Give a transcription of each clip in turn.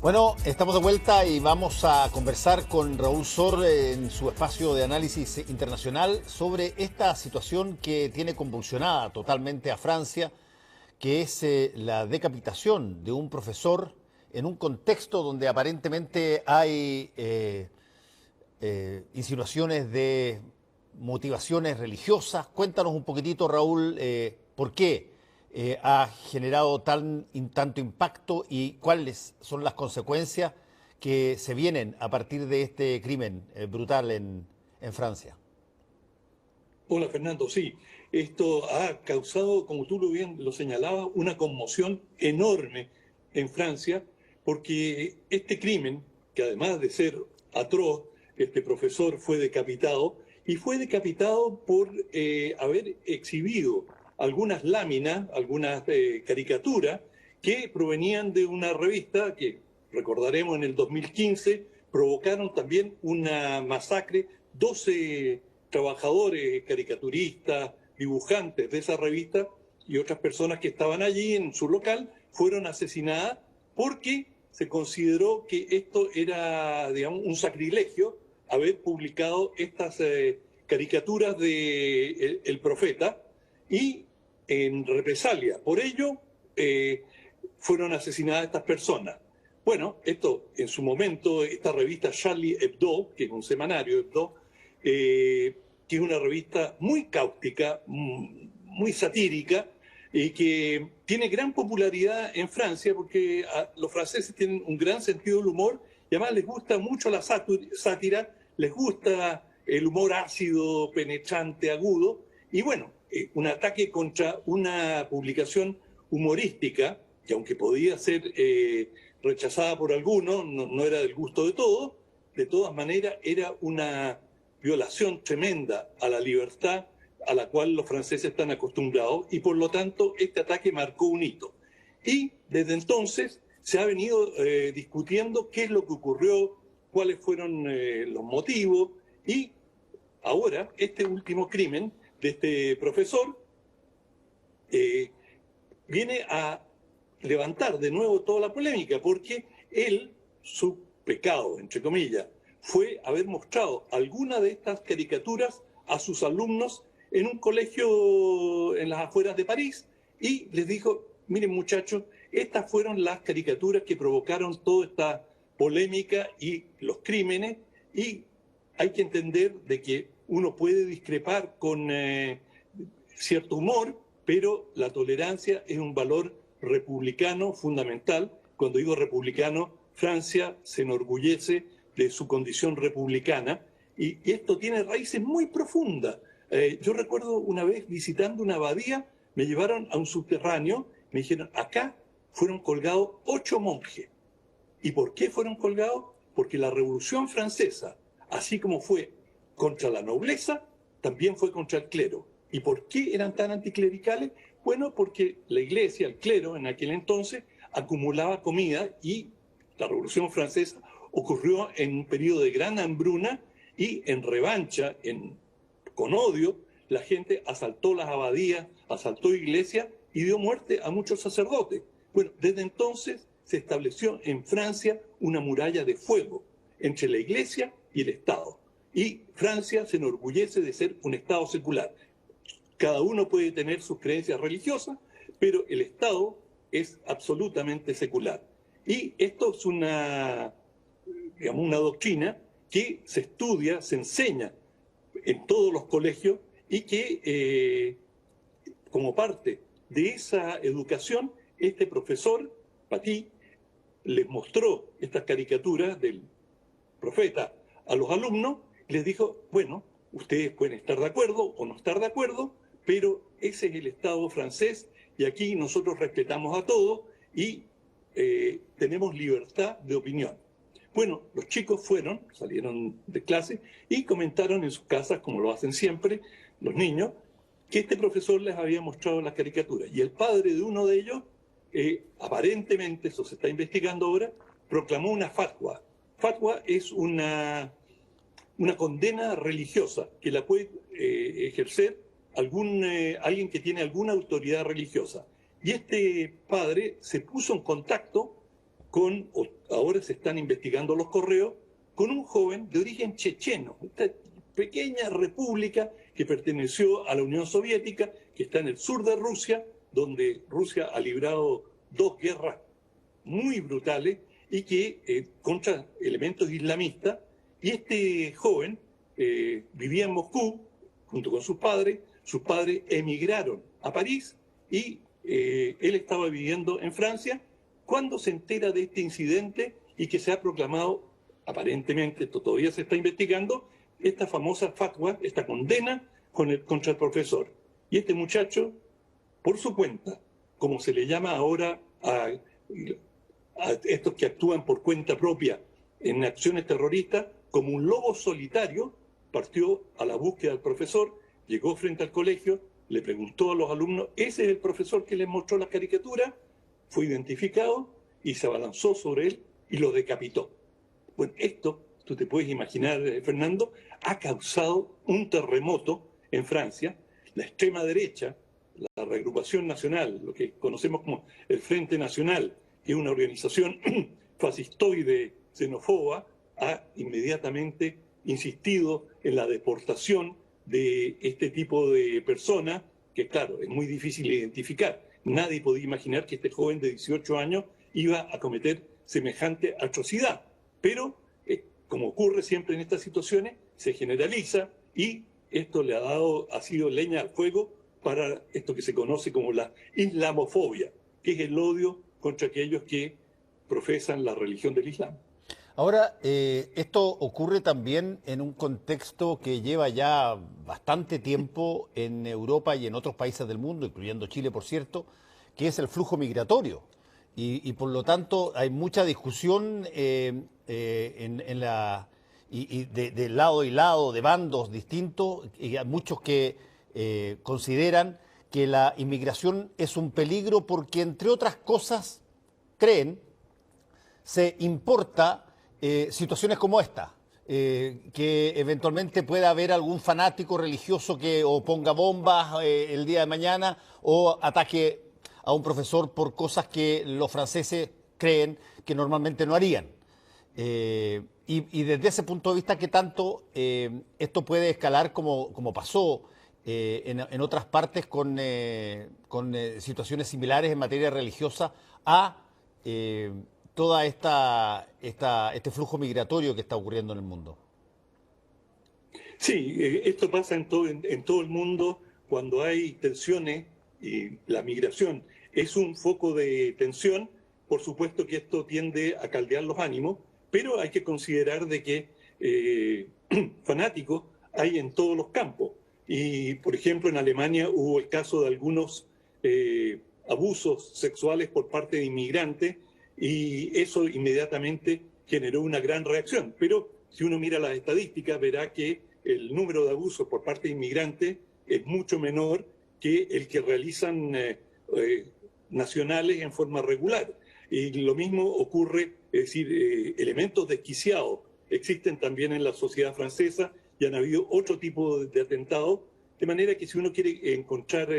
Bueno, estamos de vuelta y vamos a conversar con Raúl Sor en su espacio de análisis internacional sobre esta situación que tiene convulsionada totalmente a Francia, que es la decapitación de un profesor en un contexto donde aparentemente hay insinuaciones de motivaciones religiosas. Cuéntanos un poquitito, Raúl, por qué ha generado tanto impacto y cuáles son las consecuencias que se vienen a partir de este crimen brutal en Francia. Hola Fernando, sí, esto ha causado, como tú bien lo señalabas, una conmoción enorme en Francia, porque este crimen, que además de ser atroz, este profesor fue decapitado, y fue decapitado por haber exhibido algunas láminas, algunas caricaturas que provenían de una revista que, recordaremos, en el 2015 provocaron también una masacre. 12 trabajadores, caricaturistas, dibujantes de esa revista y otras personas que estaban allí en su local fueron asesinadas porque se consideró que esto era, digamos, un sacrilegio haber publicado estas caricaturas de el Profeta, y en represalia por ello fueron asesinadas estas personas. Bueno, esto en su momento, esta revista Charlie Hebdo, que es un semanario Hebdo, que es una revista muy cáustica, muy satírica, y que tiene gran popularidad en Francia porque los franceses tienen un gran sentido del humor y además les gusta mucho la sátira, les gusta el humor ácido, penetrante, agudo. Y bueno, un ataque contra una publicación humorística, que aunque podía ser rechazada por algunos, no era del gusto de todos, de todas maneras era una violación tremenda a la libertad a la cual los franceses están acostumbrados, y por lo tanto este ataque marcó un hito. Y desde entonces se ha venido discutiendo qué es lo que ocurrió, cuáles fueron los motivos, y ahora este último crimen de este profesor viene a levantar de nuevo toda la polémica, porque él, su pecado, entre comillas, fue haber mostrado alguna de estas caricaturas a sus alumnos en un colegio en las afueras de París, y les dijo: miren muchachos, estas fueron las caricaturas que provocaron toda esta polémica y los crímenes, y hay que entender de que uno puede discrepar con cierto humor, pero la tolerancia es un valor republicano fundamental. Cuando digo republicano, Francia se enorgullece de su condición republicana, y esto tiene raíces muy profundas. Yo recuerdo una vez visitando una abadía, me llevaron a un subterráneo, me dijeron: acá fueron colgados 8 monjes. ¿Y por qué fueron colgados? Porque la Revolución Francesa, así como fue contra la nobleza, también fue contra el clero. ¿Y por qué eran tan anticlericales? Bueno, porque la iglesia, el clero en aquel entonces, acumulaba comida, y la Revolución Francesa ocurrió en un periodo de gran hambruna, y en revancha, con odio, la gente asaltó las abadías, asaltó iglesias y dio muerte a muchos sacerdotes. Bueno, desde entonces se estableció en Francia una muralla de fuego entre la iglesia y el Estado. Y Francia se enorgullece de ser un Estado secular. Cada uno puede tener sus creencias religiosas, pero el Estado es absolutamente secular. Y esto es digamos, una doctrina que se estudia, se enseña en todos los colegios, y que como parte de esa educación, este profesor, Paty, les mostró estas caricaturas del Profeta a los alumnos, y les dijo: bueno, ustedes pueden estar de acuerdo o no estar de acuerdo, pero ese es el Estado francés, y aquí nosotros respetamos a todos y tenemos libertad de opinión. Bueno, los chicos salieron de clase y comentaron en sus casas, como lo hacen siempre los niños, que este profesor les había mostrado las caricaturas. Y el padre de uno de ellos, aparentemente, eso se está investigando ahora, proclamó una fatwa. Fatwa es una condena religiosa que la puede ejercer alguien que tiene alguna autoridad religiosa. Y este padre se puso en contacto ahora se están investigando los correos, con un joven de origen checheno, esta pequeña república que perteneció a la Unión Soviética, que está en el sur de Rusia, donde Rusia ha librado dos guerras muy brutales y que contra elementos islamistas. Y este joven vivía en Moscú junto con sus padres emigraron a París y él estaba viviendo en Francia cuando se entera de este incidente y que se ha proclamado, aparentemente, esto todavía se está investigando, esta famosa fatwa, esta condena contra el profesor. Y este muchacho, por su cuenta, como se le llama ahora a estos que actúan por cuenta propia en acciones terroristas, como un lobo solitario, partió a la búsqueda del profesor, llegó frente al colegio, le preguntó a los alumnos, ¿ese es el profesor que les mostró las caricaturas? Fue identificado y se abalanzó sobre él y lo decapitó. Bueno, esto, tú te puedes imaginar, Fernando, ha causado un terremoto en Francia. La extrema derecha, la Reagrupación Nacional, lo que conocemos como el Frente Nacional, que es una organización fascistoide, xenófoba, ha inmediatamente insistido en la deportación de este tipo de personas, que claro, es muy difícil identificar. Nadie podía imaginar que este joven de 18 años iba a cometer semejante atrocidad. Pero, como ocurre siempre en estas situaciones, se generaliza y esto ha sido leña al fuego para esto que se conoce como la islamofobia, que es el odio contra aquellos que profesan la religión del Islam. Ahora, esto ocurre también en un contexto que lleva ya bastante tiempo en Europa y en otros países del mundo, incluyendo Chile, por cierto, que es el flujo migratorio. Y por lo tanto hay mucha discusión de lado y lado, de bandos distintos, y hay muchos que consideran que la inmigración es un peligro porque, entre otras cosas, creen, se importa situaciones como esta, que eventualmente pueda haber algún fanático religioso que o ponga bombas el día de mañana o ataque a un profesor por cosas que los franceses creen que normalmente no harían. Y desde ese punto de vista, ¿qué tanto esto puede escalar como pasó en otras partes con situaciones similares en materia religiosa a toda este flujo migratorio que está ocurriendo en el mundo? Sí, esto pasa en todo el mundo cuando hay tensiones y la migración es un foco de tensión. Por supuesto que esto tiende a caldear los ánimos, pero hay que considerar de que fanáticos hay en todos los campos. Y, por ejemplo, en Alemania hubo el caso de algunos abusos sexuales por parte de inmigrantes y eso inmediatamente generó una gran reacción. Pero si uno mira las estadísticas, verá que el número de abusos por parte de inmigrantes es mucho menor que el que realizan nacionales en forma regular. Y lo mismo ocurre, es decir, elementos desquiciados existen también en la sociedad francesa y han habido otro tipo de atentados, de manera que si uno quiere encontrar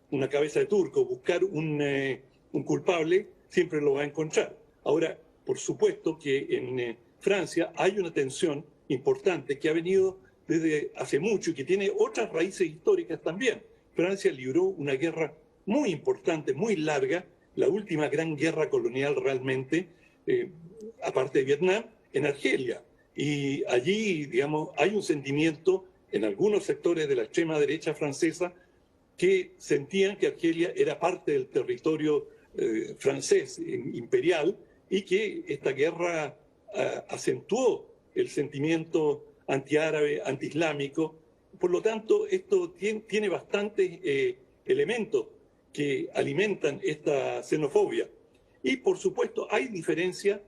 una cabeza de turco, buscar un culpable, siempre lo va a encontrar. Ahora, por supuesto que en Francia hay una tensión importante que ha venido desde hace mucho y que tiene otras raíces históricas también. Francia libró una guerra muy importante, muy larga, la última gran guerra colonial realmente, aparte de Vietnam, en Argelia. Y allí, digamos, hay un sentimiento en algunos sectores de la extrema derecha francesa que sentían que Argelia era parte del territorio francés imperial y que esta guerra acentuó el sentimiento antiárabe, antiislámico. Por lo tanto, esto tiene bastantes elementos que alimentan esta xenofobia. Y, por supuesto, hay diferencias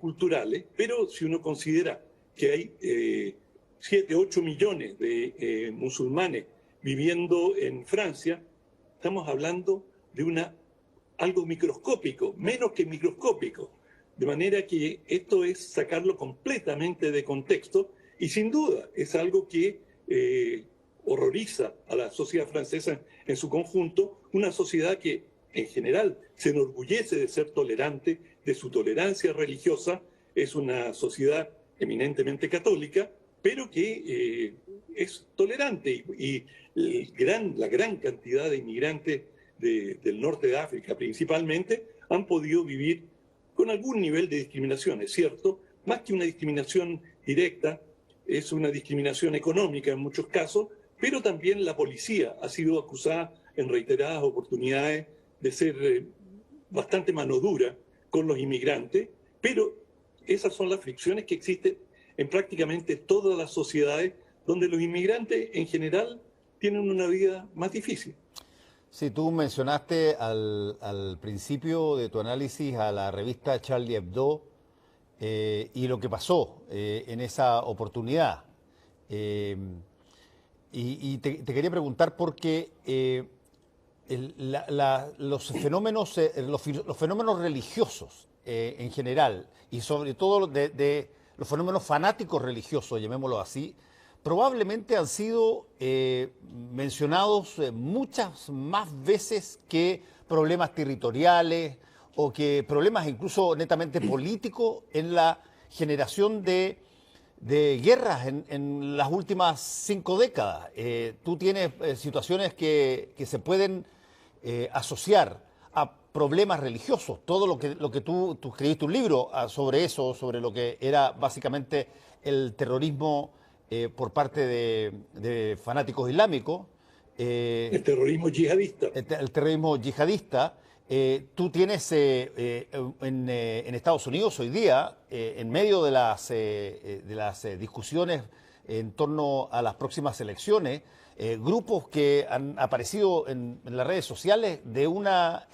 culturales, pero si uno considera que hay 7, 8 millones de musulmanes viviendo en Francia, estamos hablando de algo microscópico, menos que microscópico. De manera que esto es sacarlo completamente de contexto y sin duda es algo que horroriza a la sociedad francesa en su conjunto, una sociedad que en general se enorgullece de ser tolerante, de su tolerancia religiosa. Es una sociedad eminentemente católica, pero que es tolerante y la gran cantidad de inmigrantes del norte de África principalmente han podido vivir con algún nivel de discriminación, es cierto, más que una discriminación directa, es una discriminación económica en muchos casos, pero también la policía ha sido acusada en reiteradas oportunidades de ser bastante mano dura con los inmigrantes, pero esas son las fricciones que existen en prácticamente todas las sociedades donde los inmigrantes en general tienen una vida más difícil. Sí, tú mencionaste al principio de tu análisis a la revista Charlie Hebdo y lo que pasó en esa oportunidad. Eh, te quería preguntar porque los fenómenos religiosos en general y sobre todo de los fenómenos fanáticos religiosos, llamémoslo así, probablemente han sido mencionados muchas más veces que problemas territoriales o que problemas incluso netamente políticos en la generación de guerras en las últimas 5 décadas. Tú tienes situaciones que se pueden asociar a problemas religiosos. Todo lo que tú escribiste un libro sobre eso, sobre lo que era básicamente el terrorismo por parte de fanáticos islámicos. El terrorismo yihadista. El terrorismo yihadista. Tú tienes en Estados Unidos hoy día, en medio de las discusiones en torno a las próximas elecciones, grupos que han aparecido en las redes sociales de una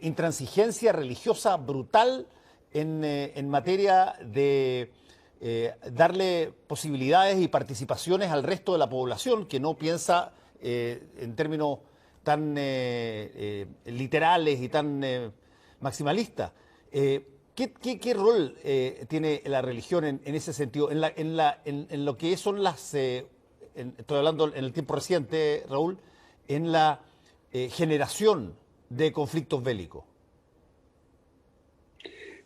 intransigencia religiosa brutal en materia de darle posibilidades y participaciones al resto de la población que no piensa en términos tan literales y tan maximalistas. ¿Qué rol tiene la religión en ese sentido? En lo que son estoy hablando en el tiempo reciente, Raúl, en la generación de conflictos bélicos.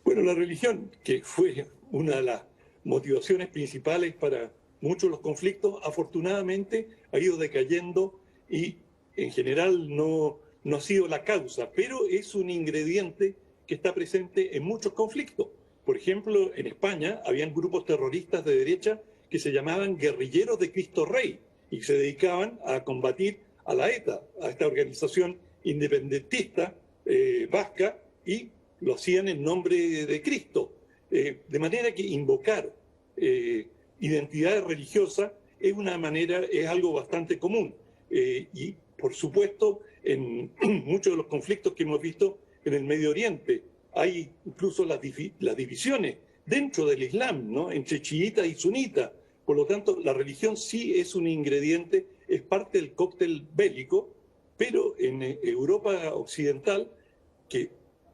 Bueno, la religión, que fue una de las motivaciones principales para muchos de los conflictos, afortunadamente ha ido decayendo y en general no ha sido la causa, pero es un ingrediente que está presente en muchos conflictos. Por ejemplo, en España habían grupos terroristas de derecha que se llamaban guerrilleros de Cristo Rey y se dedicaban a combatir a la ETA, a esta organización independentista vasca, y lo hacían en nombre de Cristo. De manera que invocar identidades religiosas es algo bastante común. Y por supuesto, en muchos de los conflictos que hemos visto en el Medio Oriente, hay incluso las divisiones dentro del Islam, ¿no?, entre chiitas y sunitas. Por lo tanto, la religión sí es un ingrediente, es parte del cóctel bélico, pero en Europa Occidental, que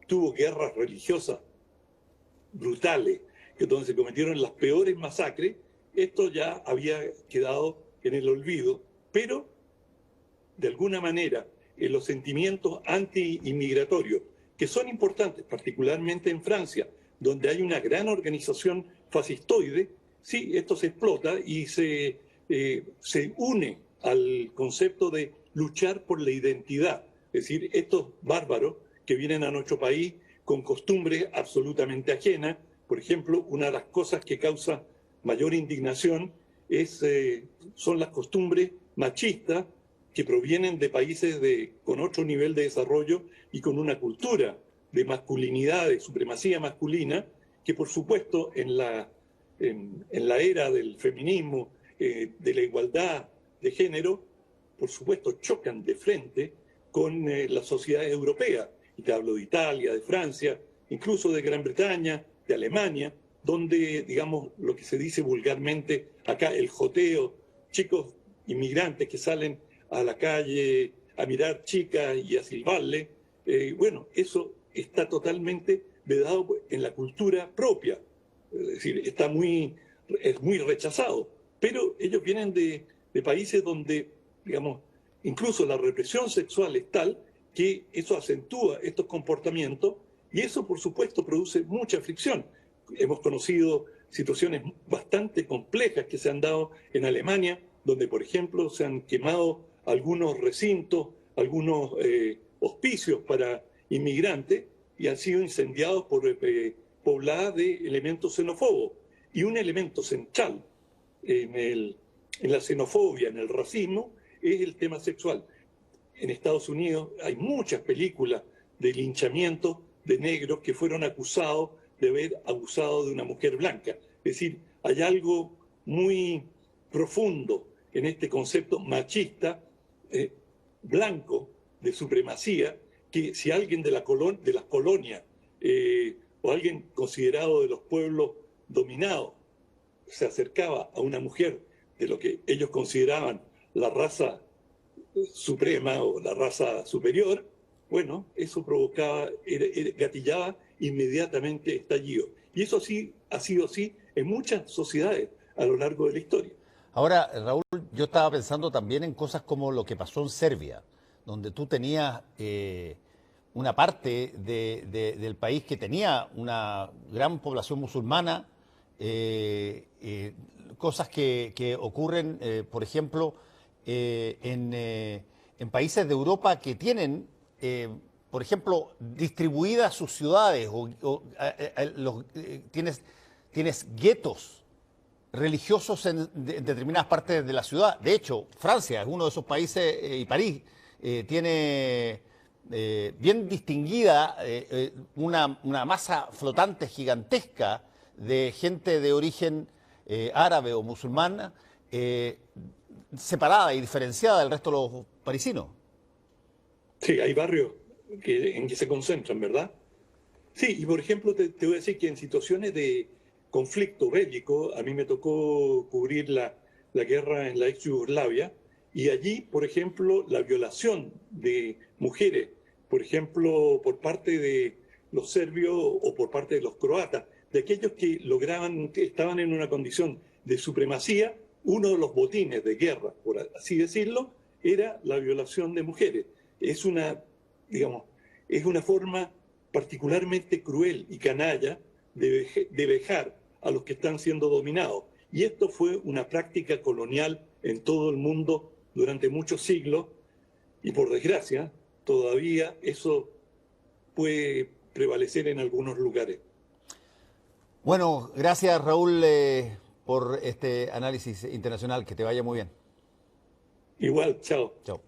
tuvo guerras religiosas brutales, donde se cometieron las peores masacres, esto ya había quedado en el olvido, pero de alguna manera en los sentimientos anti-inmigratorios, que son importantes, particularmente en Francia, donde hay una gran organización fascistoide, sí, esto se explota y se une al concepto de luchar por la identidad. Es decir, estos bárbaros que vienen a nuestro país con costumbres absolutamente ajenas. Por ejemplo, una de las cosas que causa mayor indignación son las costumbres machistas que provienen de países con otro nivel de desarrollo y con una cultura de masculinidad, de supremacía masculina, que por supuesto en la era del feminismo, de la igualdad de género, por supuesto chocan de frente con la sociedad europea. Y te hablo de Italia, de Francia, incluso de Gran Bretaña, de Alemania, donde, digamos, lo que se dice vulgarmente acá, el joteo, chicos inmigrantes que salen a la calle a mirar chicas y a silbarle, bueno, eso está totalmente vedado en la cultura propia. Es decir, es muy rechazado. Pero ellos vienen de países donde, digamos, incluso la represión sexual es tal que eso acentúa estos comportamientos y eso, por supuesto, produce mucha fricción. Hemos conocido situaciones bastante complejas que se han dado en Alemania, donde, por ejemplo, se han quemado algunos recintos, algunos hospicios para inmigrantes y han sido incendiados por pobladas de elementos xenófobos. Y un elemento central en la xenofobia, en el racismo, es el tema sexual. En Estados Unidos hay muchas películas de linchamiento de negros que fueron acusados de haber abusado de una mujer blanca. Es decir, hay algo muy profundo en este concepto machista, blanco, de supremacía, que si alguien de las colonias o alguien considerado de los pueblos dominados se acercaba a una mujer de lo que ellos consideraban la raza suprema o la raza superior, bueno, eso provocaba, gatillaba inmediatamente estallido. Y eso sí ha sido así en muchas sociedades a lo largo de la historia. Ahora, Raúl, yo estaba pensando también en cosas como lo que pasó en Serbia, donde tú tenías una parte del país que tenía una gran población musulmana, cosas que ocurren, por ejemplo, en países de Europa que tienen, por ejemplo, distribuidas sus ciudades, tienes guetos religiosos en determinadas partes de la ciudad. De hecho, Francia es uno de esos países, y París tiene bien distinguida una masa flotante gigantesca de gente de origen árabe o musulmana, separada y diferenciada del resto de los parisinos. Sí, hay barrios en que se concentran, ¿verdad? Sí, y por ejemplo, te voy a decir que en situaciones de conflicto bélico, a mí me tocó cubrir la guerra en la ex Yugoslavia, y allí, por ejemplo, la violación de mujeres, por ejemplo, por parte de los serbios o por parte de los croatas, de aquellos que estaban en una condición de supremacía, uno de los botines de guerra, por así decirlo, era la violación de mujeres. Es una forma particularmente cruel y canalla de vejar a los que están siendo dominados. Y esto fue una práctica colonial en todo el mundo durante muchos siglos y por desgracia todavía eso puede prevalecer en algunos lugares. Bueno, gracias Raúl por este análisis internacional. Que te vaya muy bien. Igual, chao. Chao.